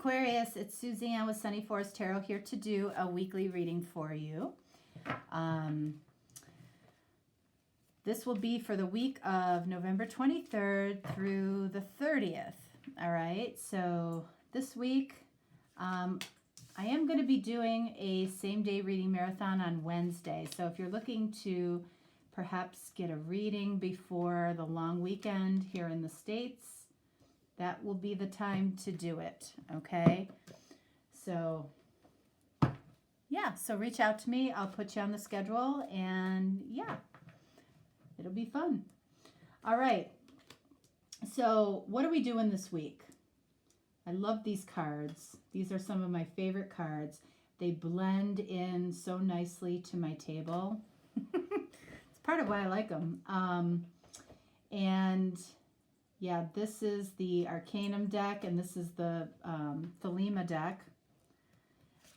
Aquarius, it's Suzanne with Sunny Forest Tarot here to do a weekly reading for you. This will be for the week of November 23rd through the 30th. All right, so this week I am going to be doing a same-day reading marathon on Wednesday. So if you're looking to perhaps get a reading before the long weekend here in the States, that will be the time to do it, okay? So, yeah, so reach out to me. I'll put you on the schedule, and yeah, it'll be fun. All right, so what are we doing this week? I love these cards. These are some of my favorite cards. They blend in so nicely to my table. It's part of why I like them. And yeah, this is the Arcanum deck, and this is the Thelema deck.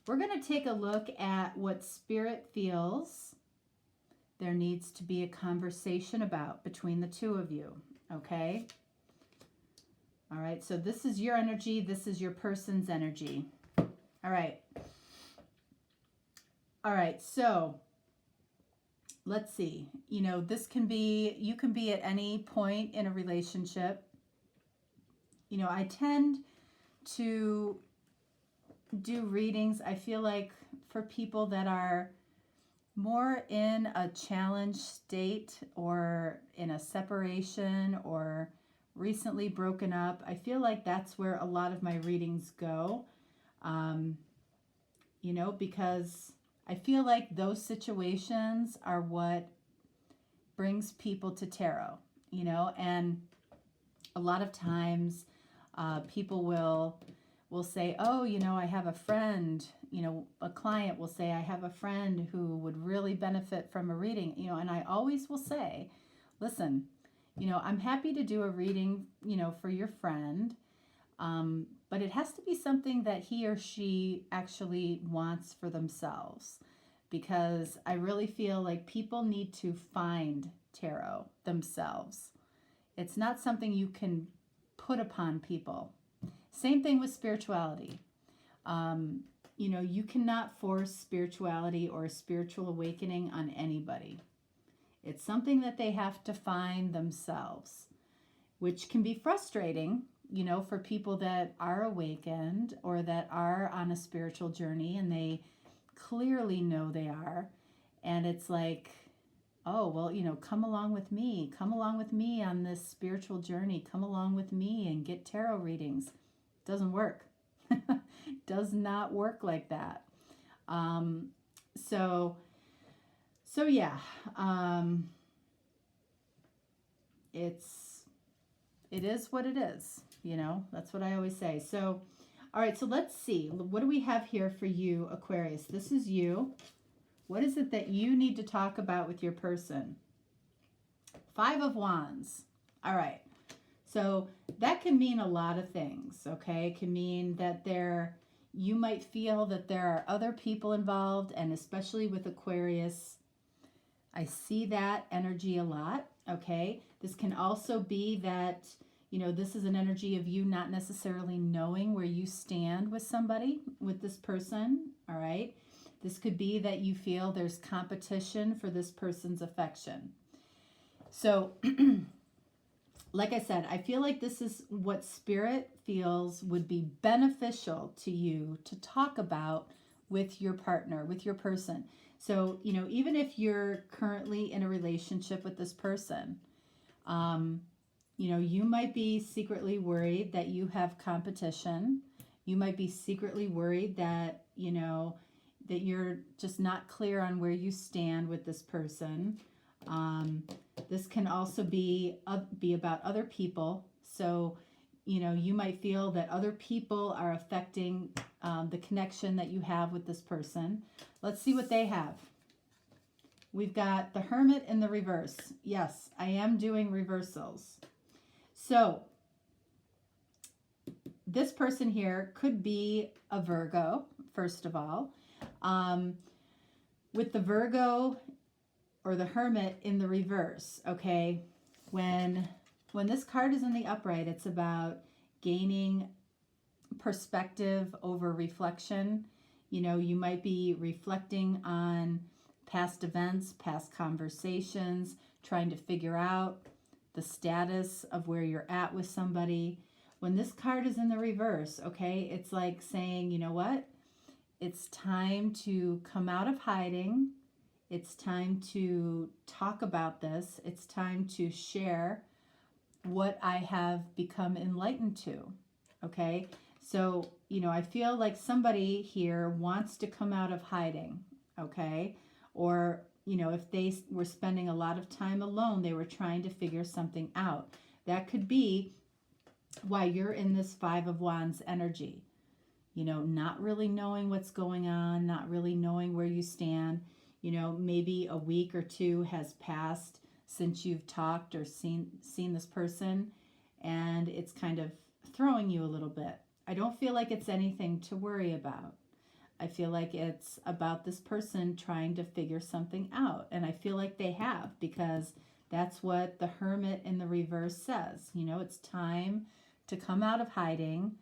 We're going to take a look at what Spirit feels there needs to be a conversation about between the two of you, okay? All right, so this is your energy. This is your person's energy. All right. All right, so let's see. You know, this can be, you can be at any point in a relationship. You know, I tend to do readings, I feel like, for people that are more in a challenge state or in a separation or recently broken up. I feel like that's where a lot of my readings go, you know, because I feel like those situations are what brings people to tarot, you know, and a lot of times people will say, oh, you know, I have a friend, you know, a client will say, I have a friend who would really benefit from a reading, you know, and I always will say, listen, you know, I'm happy to do a reading, you know, for your friend, but it has to be something that he or she actually wants for themselves, because I really feel like people need to find tarot themselves. It's not something you can put upon people. Same thing with spirituality. You know, you cannot force spirituality or spiritual awakening on anybody. It's something that they have to find themselves, which can be frustrating, you know, for people that are awakened or that are on a spiritual journey and they clearly know they are. And it's like, oh, well, you know, come along with me. Come along with me on this spiritual journey. Come along with me and get tarot readings. Doesn't work. Does not work like that. So yeah, it is what it is, you know, that's what I always say. So, all right, so let's see. What do we have here for you, Aquarius? This is you. What is it that you need to talk about with your person? 5 of Wands. All right. So that can mean a lot of things, okay? It can mean that you might feel that there are other people involved, and especially with Aquarius, I see that energy a lot, okay? This can also be that, you know, this is an energy of you not necessarily knowing where you stand with somebody, with this person, all right? This could be that you feel there's competition for this person's affection. So, like I said, I feel like this is what Spirit feels would be beneficial to you to talk about with your partner, with your person. So, you know, even if you're currently in a relationship with this person, you know, you might be secretly worried that you have competition. You might be secretly worried that, you know, that you're just not clear on where you stand with this person. This can also be about other people. So, you know, you might feel that other people are affecting the connection that you have with this person. Let's see what they have. We've got the Hermit in the reverse. Yes, I am doing reversals. So, this person here could be a Virgo, first of all. With the Virgo or the Hermit in the reverse, okay, when this card is in the upright, it's about gaining perspective over reflection. You know, you might be reflecting on past events, past conversations, trying to figure out the status of where you're at with somebody. When this card is in the reverse, okay, it's like saying, you know what? It's time to come out of hiding. It's time to talk about this. It's time to share what I have become enlightened to. Okay? So, you know, I feel like somebody here wants to come out of hiding. Okay? Or, you know, if they were spending a lot of time alone, they were trying to figure something out. That could be why you're in this Five of Wands energy. You know, not really knowing what's going on, not really knowing where you stand. You know, maybe a week or two has passed since you've talked or seen this person, and it's kind of throwing you a little bit. I don't feel like it's anything to worry about. I feel like it's about this person trying to figure something out, and I feel like they have, because that's what the Hermit in the reverse says. You know, it's time to come out of hiding.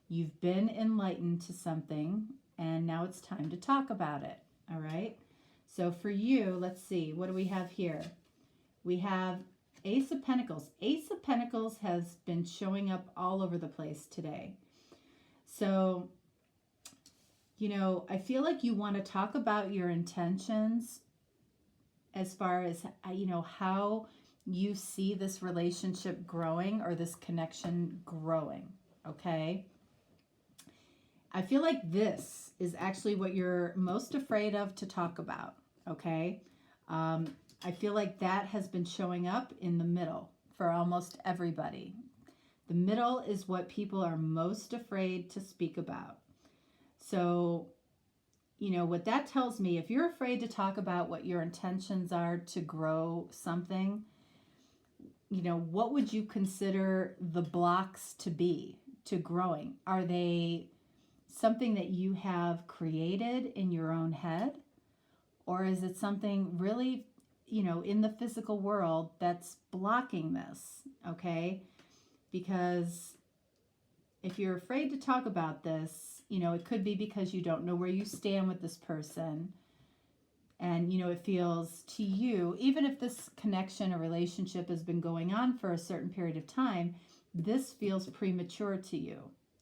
You've been enlightened to something, and now it's time to talk about it. All right? So for you, let's see, what do we have here? We have Ace of Pentacles. Ace of Pentacles has been showing up all over the place today. So, you know, I feel like you want to talk about your intentions as far as, you know, how you see this relationship growing or this connection growing, okay? I feel like this is actually what you're most afraid of to talk about, okay? I feel like that has been showing up in the middle for almost everybody. The middle is what people are most afraid to speak about. So, you know, what that tells me, if you're afraid to talk about what your intentions are to grow something, you know, what would you consider the blocks to be to growing? Are they something that you have created in your own head? Or is it something really, you know, in the physical world that's blocking this, okay? Because if you're afraid to talk about this, you know, it could be because you don't know where you stand with this person. And, you know, it feels to you, even if this connection or relationship has been going on for a certain period of time, this feels premature to you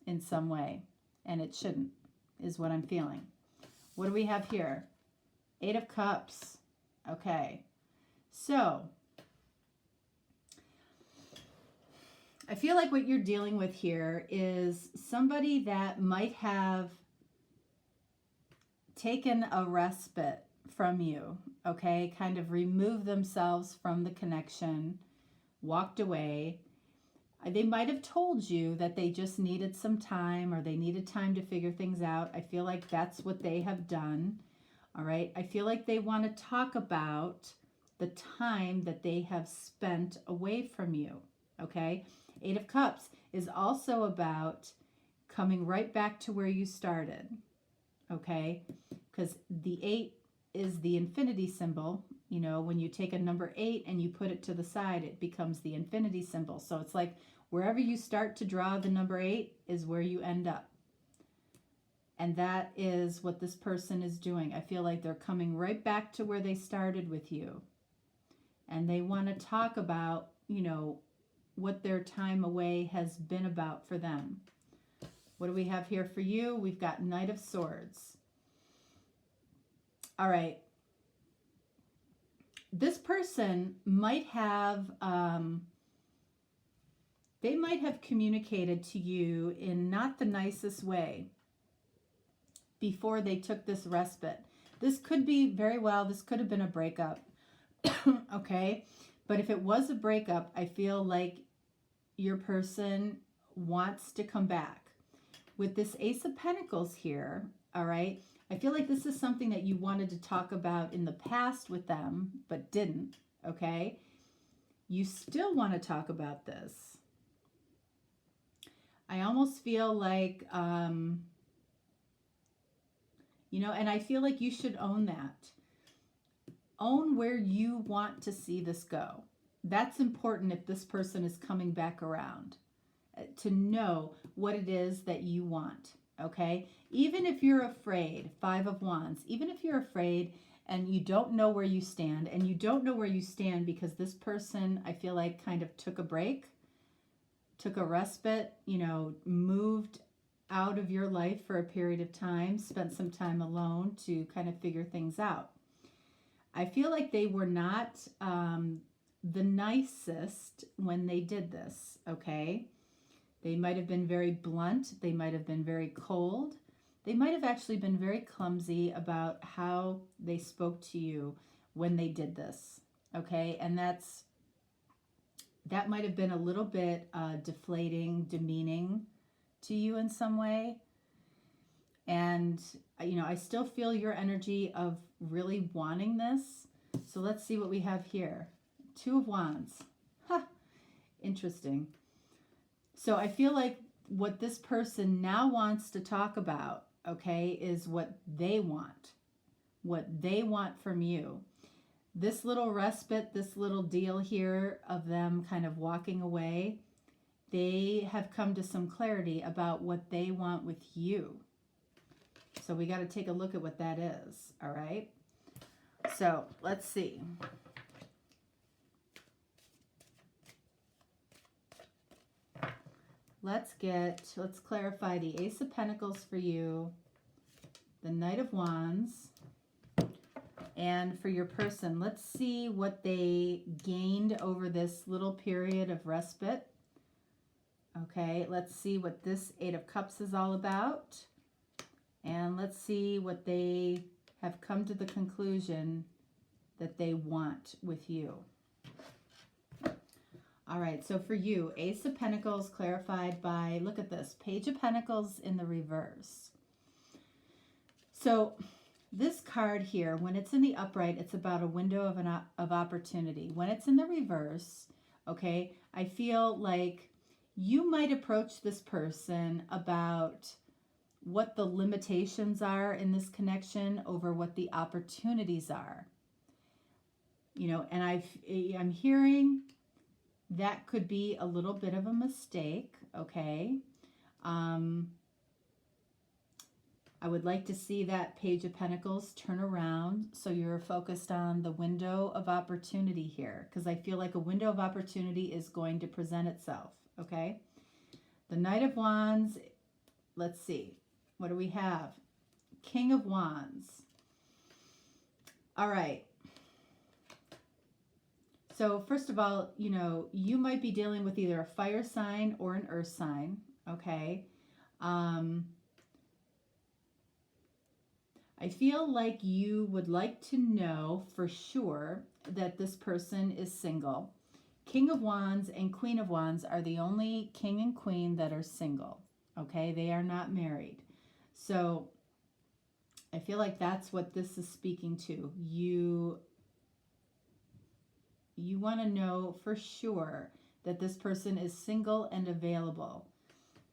in some way. And it shouldn't, is what I'm feeling. What do we have here? Eight of Cups. Okay. So, I feel like what you're dealing with here is somebody that might have taken a respite from you, okay? Kind of removed themselves from the connection, walked away. They might have told you that they just needed some time or they needed time to figure things out. I feel like that's what they have done, all right? I feel like they want to talk about the time that they have spent away from you, okay? Eight of Cups is also about coming right back to where you started, okay? Because the 8 is the infinity symbol. You know, when you take a number 8 and you put it to the side, it becomes the infinity symbol. So it's like wherever you start to draw the number 8 is where you end up. And that is what this person is doing. I feel like they're coming right back to where they started with you. And they want to talk about, you know, what their time away has been about for them. What do we have here for you? We've got Knight of Swords. All right. This person might have, they might have communicated to you in not the nicest way before they took this respite. This could be very well, this could have been a breakup. Okay. But if it was a breakup, I feel like your person wants to come back. With this Ace of Pentacles here, all right, I feel like this is something that you wanted to talk about in the past with them, but didn't, okay? You still want to talk about this. I almost feel like, you know, and I feel like you should own that. Own where you want to see this go. That's important if this person is coming back around. to know what it is that you want, okay? Even if you're afraid, Five of Wands, even if you're afraid and you don't know where you stand, and you don't know where you stand because this person, I feel like, kind of took a break, took a respite, you know, moved out of your life for a period of time, spent some time alone to kind of figure things out. I feel like they were not the nicest when they did this, okay? They might have been very blunt. They might have been very cold. They might have actually been very clumsy about how they spoke to you when they did this, okay? And that might have been a little bit deflating, demeaning to you in some way. And, you know, I still feel your energy of really wanting this. So let's see what we have here. Two of Wands. Ha! Interesting. So I feel like what this person now wants to talk about, okay, is what they want from you. This little respite, this little deal here of them kind of walking away, they have come to some clarity about what they want with you. So we got to take a look at what that is, all right? So let's see. Let's clarify the Ace of Pentacles for you, the Knight of Wands, and for your person, let's see what they gained over this little period of respite. Okay, let's see what this Eight of Cups is all about. And let's see what they have come to the conclusion that they want with you. All right, so for you, Ace of Pentacles clarified by, look at this, Page of Pentacles in the reverse. So this card here, when it's in the upright, it's about a window of opportunity. When it's in the reverse, okay, I feel like you might approach this person about what the limitations are in this connection over what the opportunities are. You know, and I'm hearing that could be a little bit of a mistake, okay? I would like to see that Page of Pentacles turn around so you're focused on the window of opportunity here, because I feel like a window of opportunity is going to present itself, okay? The Knight of Wands, let's see. What do we have? King of Wands. All right. So first of all, you know, you might be dealing with either a fire sign or an earth sign, okay? I feel like you would like to know for sure that this person is single. King of Wands and Queen of Wands are the only king and queen that are single, okay? They are not married. So I feel like that's what this is speaking to. You want to know for sure that this person is single and available.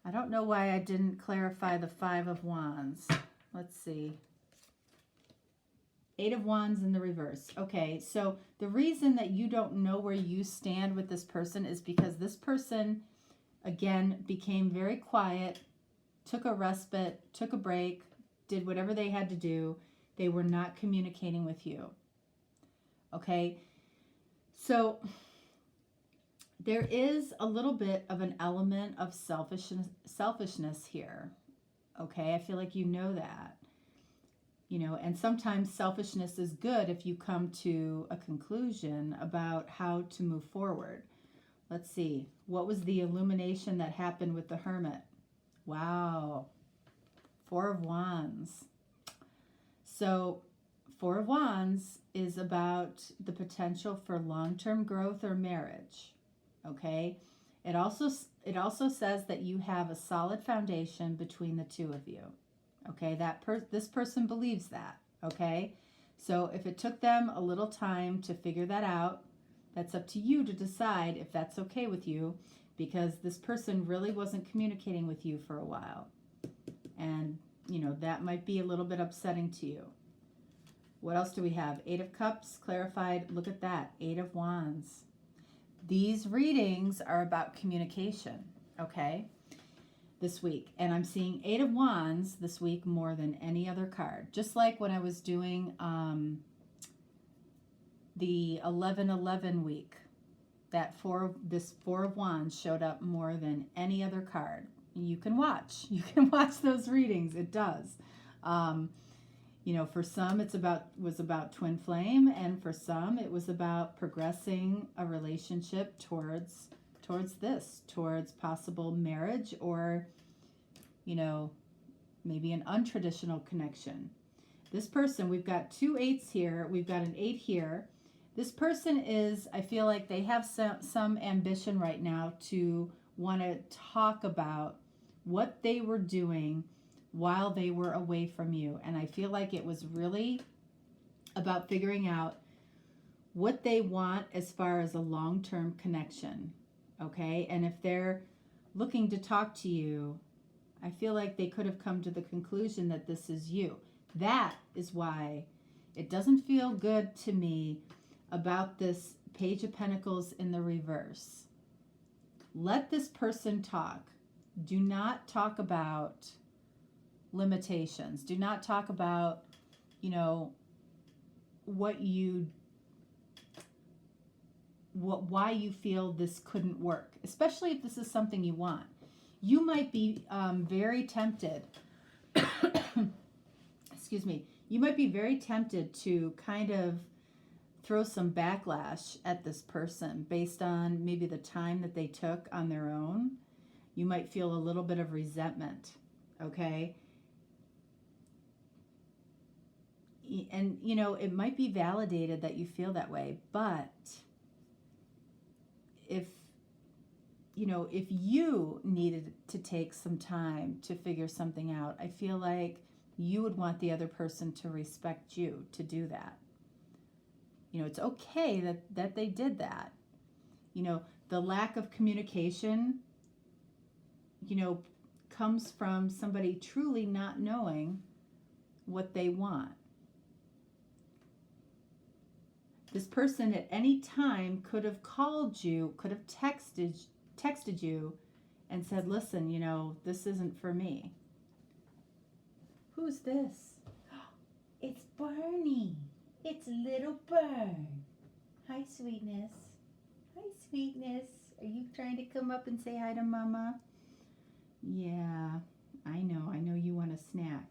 I don't know why I didn't clarify the Five of Wands. Let's see. Eight of Wands in the reverse. Okay, so the reason that you don't know where you stand with this person is because this person, again, became very quiet, took a respite, took a break, did whatever they had to do. They were not communicating with you. Okay, so there is a little bit of an element of selfishness here. Okay, I feel like you know that. You know, and sometimes selfishness is good if you come to a conclusion about how to move forward. Let's see. What was the illumination that happened with the Hermit? Wow. Four of Wands. So Four of Wands is about the potential for long-term growth or marriage. Okay? It also says that you have a solid foundation between the two of you. Okay, this person believes that, okay? So if it took them a little time to figure that out, that's up to you to decide if that's okay with you, because this person really wasn't communicating with you for a while. And, you know, that might be a little bit upsetting to you. What else do we have? Eight of Cups, clarified. Look at that, Eight of Wands. These readings are about communication, okay, this week. And I'm seeing 8 of Wands this week more than any other card. Just like when I was doing the 11/11 week, that this 4 of Wands showed up more than any other card. You can watch those readings. It does. You know, for some was about Twinflame, and for some it was about progressing a relationship towards possible marriage, or, you know, maybe an untraditional connection. This person, we've got 2 8s here, we've got an 8 here. This person is, I feel like they have some ambition right now to want to talk about what they were doing while they were away from you. And I feel like it was really about figuring out what they want as far as a long-term connection. Okay? And if they're looking to talk to you, I feel like they could have come to the conclusion that this is you. That is why it doesn't feel good to me about this Page of Pentacles in the reverse. Let this person talk. Do not talk about limitations. Do not talk about, you know, why you feel this couldn't work, especially if this is something you want. You might be very tempted, excuse me, you might be very tempted to kind of throw some backlash at this person based on maybe the time that they took on their own. You might feel a little bit of resentment, okay? And, you know, it might be validated that you feel that way, but if you needed to take some time to figure something out, I feel like you would want the other person to respect you to do that. You know, it's okay that they did that. You know, the lack of communication, you know, comes from somebody truly not knowing what they want. This person at any time could have called you, could have texted you and said, listen, you know, this isn't for me. Who's this? It's Barney. It's little Burn. Hi, sweetness. Hi, sweetness. Are you trying to come up and say hi to Mama? Yeah, I know you want a snack.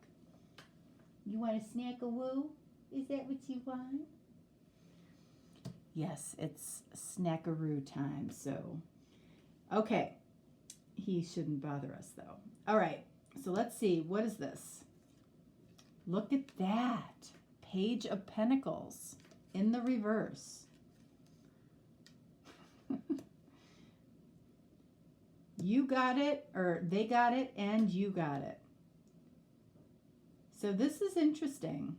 You want a snack-a-woo? Is that what you want? Yes, it's snackaroo time, so. Okay, he shouldn't bother us, though. All right, so let's see. What is this? Look at that. Page of Pentacles in the reverse. You got it, or they got it, and you got it. So this is interesting.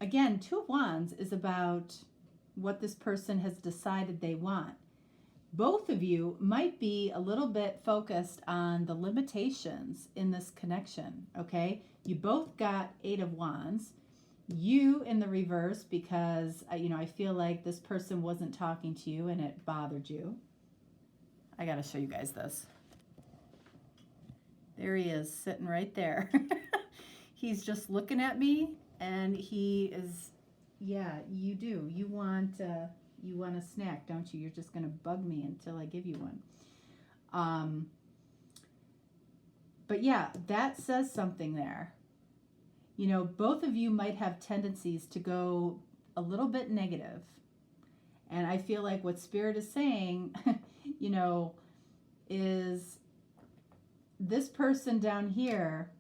Again, 2 of Wands is about what this person has decided they want. Both of you might be a little bit focused on the limitations in this connection, okay? You both got 8 of Wands. You in the reverse because, you know, I feel like this person wasn't talking to you and it bothered you. I got to show you guys this. There he is, sitting right there. He's just looking at me, and he is, yeah, you do. You want a snack, don't you? You're just going to bug me until I give you one. But yeah, that says something there. You know, both of you might have tendencies to go a little bit negative. And I feel like what Spirit is saying, you know, is this person down here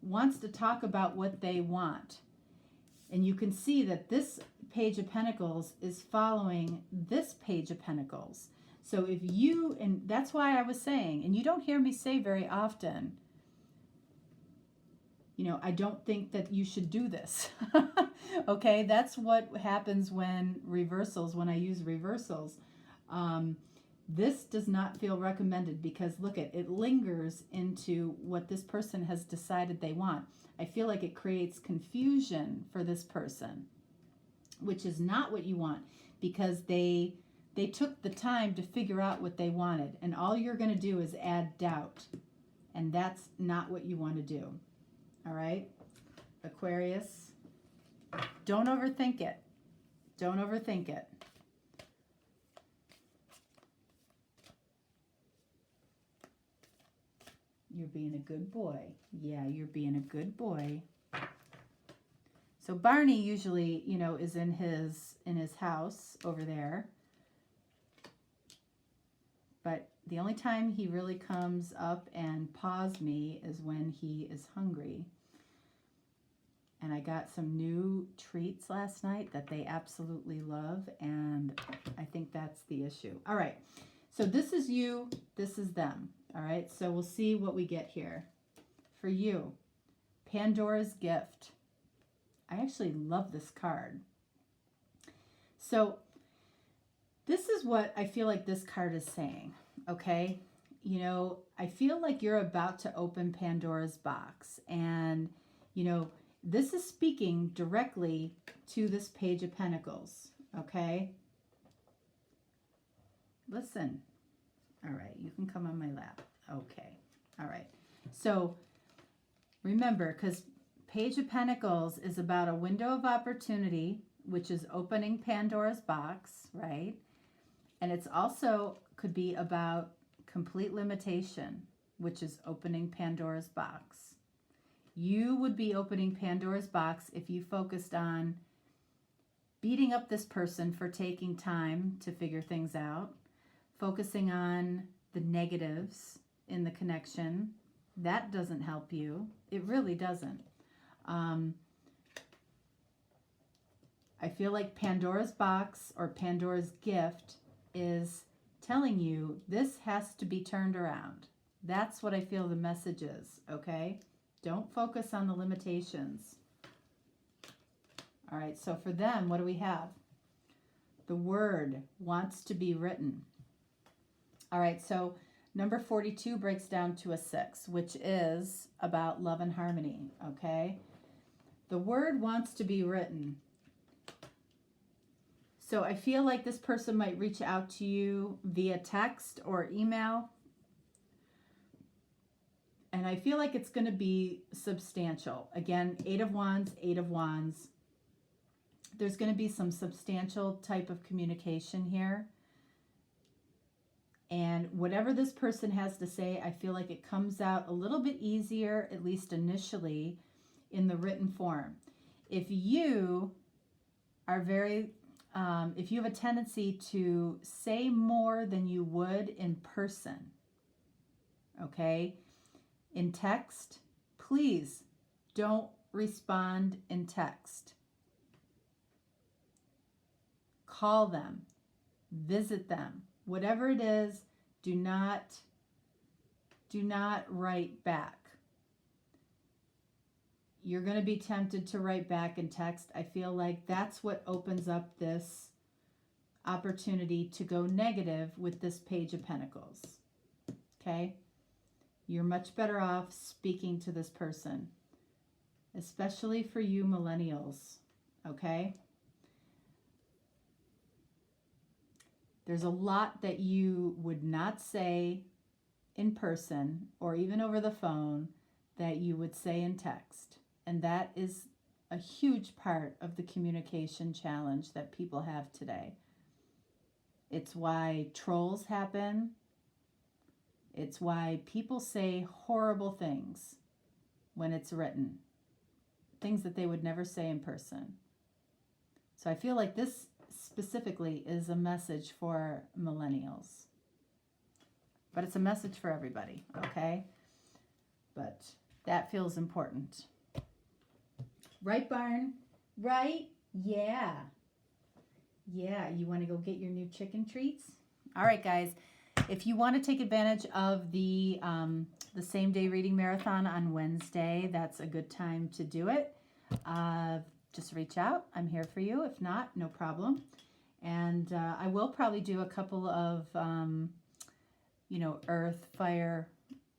wants to talk about what they want. And you can see that this Page of Pentacles is following this Page of Pentacles. So if you, and that's why I was saying, and you don't hear me say very often, you know, I don't think that you should do this. Okay, that's what happens when I use reversals. This does not feel recommended because look, it lingers into what this person has decided they want. I feel like it creates confusion for this person, which is not what you want, because they They took the time to figure out what they wanted, and all you're going to do is add doubt, and that's not what you want to do. All right, Aquarius, don't overthink it. Don't overthink it. You're being a good boy. Yeah, you're being a good boy. So Barney usually, you know, is in his house over there. But the only time he really comes up and paws me is when he is hungry. And I got some new treats last night that they absolutely love, and I think that's the issue. All right, so this is you, this is them. All right, so we'll see what we get here. For you, Pandora's Gift. I actually love this card. So this is what I feel like this card is saying, okay? You know, I feel like you're about to open Pandora's box, and, you know, this is speaking directly to this Page of Pentacles, okay? Listen. All right, you can come on my lap. Okay, all right. So remember, because Page of Pentacles is about a window of opportunity, which is opening Pandora's box, right? And it's also could be about complete limitation, which is opening Pandora's box. You would be opening Pandora's box if you focused on beating up this person for taking time to figure things out, focusing on the negatives in the connection. That doesn't help you. It really doesn't. I feel like Pandora's box or Pandora's gift is telling you this has to be turned around. That's what I feel the message is, okay? Don't focus on the limitations. All right, so for them, what do we have? The word wants to be written. All right, so number 42 breaks down to a 6, which is about love and harmony, okay? The word wants to be written. So I feel like this person might reach out to you via text or email. And I feel like it's going to be substantial. Again, 8 of Wands, 8 of Wands. There's going to be some substantial type of communication here. And whatever this person has to say, I feel like it comes out a little bit easier, at least initially, in the written form. If you are if you have a tendency to say more than you would in person, okay, in text, please don't respond in text. Call them, visit them, whatever it is, do not write back. You're going to be tempted to write back in text. I feel like that's what opens up this opportunity to go negative with this Page of Pentacles. Okay? You're much better off speaking to this person, especially for you millennials. Okay? There's a lot that you would not say in person or even over the phone that you would say in text. And that is a huge part of the communication challenge that people have today. It's why trolls happen. It's why people say horrible things when it's written. Things that they would never say in person. So I feel like this specifically is a message for millennials. But it's a message for everybody, okay? But that feels important. Right, Barn? Right? Yeah. Yeah, you want to go get your new chicken treats? All right, guys. If you want to take advantage of the same-day reading marathon on Wednesday, that's a good time to do it. Just reach out. I'm here for you. If not, no problem. And I will probably do a couple of, earth, fire,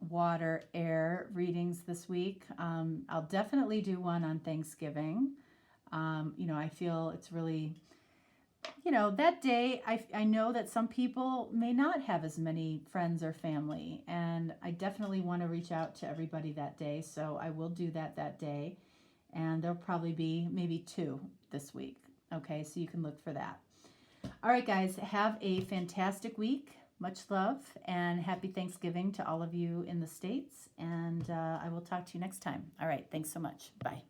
water, air readings this week. I'll definitely do one on Thanksgiving. I feel it's really you know, that day, I know that some people may not have as many friends or family, and I definitely want to reach out to everybody that day, so I will do that day, and there'll probably be maybe 2 this week. Okay, so you can look for that. All right, guys, have a fantastic week. Much love, and happy Thanksgiving to all of you in the States, and I will talk to you next time. All right, thanks so much. Bye.